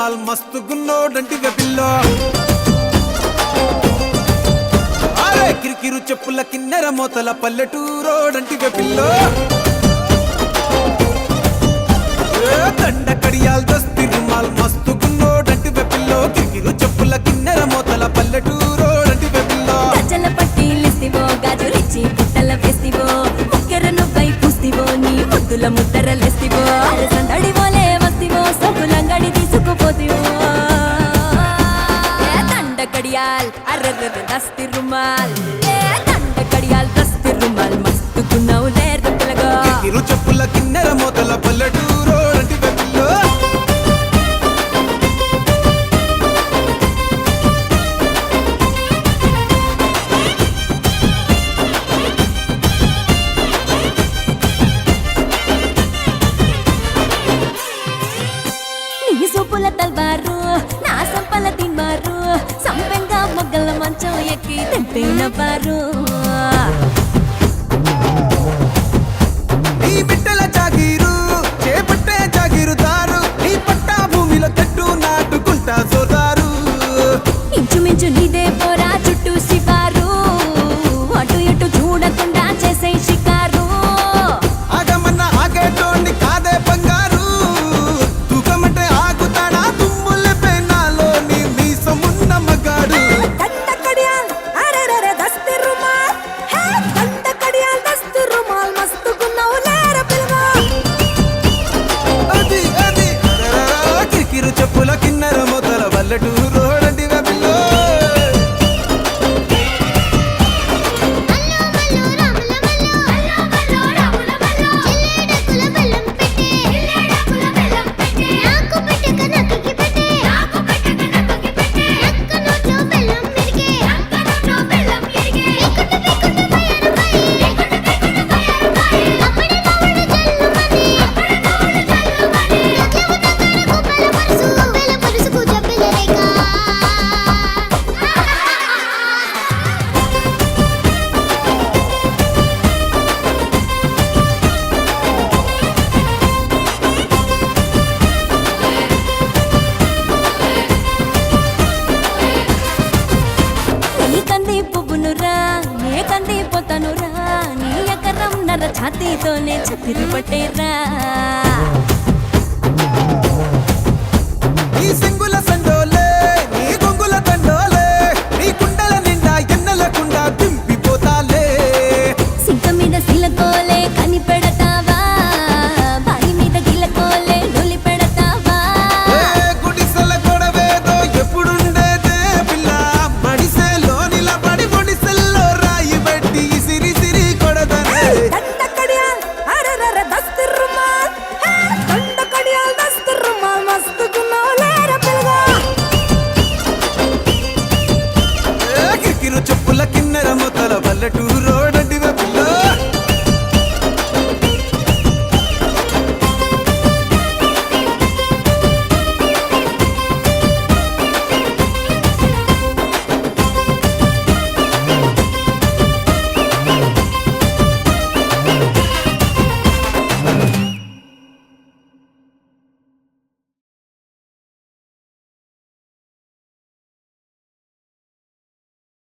రుమాల్ మస్తు గున్నోడంటివే పిల్లో అరే కిరికిరు చెప్పుల కిన్నెర మోతల పల్లెటూరోడంటివే పిల్లో దండ కడియాల్ దస్తి రుమాల్ మస్తు గున్నోడంటివే పిల్లో కిరికిరు చెప్పుల కిన్నెర మోతల పల్లెటూరోడంటివే పిల్లో గజల పట్టీలిస్తివో గాజులిచ్చి పుట్టల వేస్తివో ముక్కెర నువ్వై పూస్తివో నీ ముద్దుల ముద్దరలేస్తివో సందడివోలే వస్తివో సొగులంగడి తీసుకుపోతివో దండ కడియాల్ అర్రర్ర దస్తి రుమాల్ దండ కడియాల్ దస్తి రుమాల్ మస్తు గున్నవులే రపిలగో కిరికిరు చెప్పుల కిన్నెర మోతల పల్లెటూరోడంటివే పిల్లో నీ సూపుల తల్వారు నా సంపల తిన్మారు సంపెంగా మొగ్గల మంచం ఎక్కి తింటైన పారు నీ బిడ్డల జాగీరు చేపట్టే జాగీరుదారు నీ పట్టా భూమిలో చెట్టు నాటుకుంటా సోదారు ఇంచుమించు నీదే పోరా చుట్టూ శివారు అటు ఇటు చూడకుండా చేసే షికారు ఆగమన్న ఆగేటోండి కాదే బంగారు తూకమంటే ఆగుతాడా తుమ్ముల పెనాలో నీ మీసమున్న మగాడు దండ కడియాల్ అరెరెరె దస్తి రుమాల్ హే దండ కడియాల్ దస్తి రుమాల్ మస్తు గున్నవులేర పిల్వా అది అది అరెరెరె, కిరికిరు చెప్పుల కిన్నెర మొదల పల్లెటూరోడంటివే పిల్లో నీ కంది పువ్వునురా నే కంది పోతనురా నీ ఎకరం నర ఛాతీతోనే చతిరి పట్టేరా నీ సింగుల సండోలే నీ గొంగుల దండోలే నీ కుండల నిండా ఎన్నెలకుండా దింపిపోతాలే సింక మీద సిలకోలే కని పెడతావా బాయి మీద గిలకోలే నొలి పెడతావా గుడిసెల గొడవేదో ఎప్పుడుండేదే పిల్ల మడిసెలో నిలబడి పొడిసెల్లో రాయి పెట్టి సిరి సిరి కొడదనే దండ కడియాల్ అరెరెర దస్తి రుమాల్ హే దండ కడియాల్ దస్తి రుమాల్ మస్తు గున్నవులేర పిల్గా కిరికిరు చెప్పుల కిన్నెర మొదల పల్లెటూరో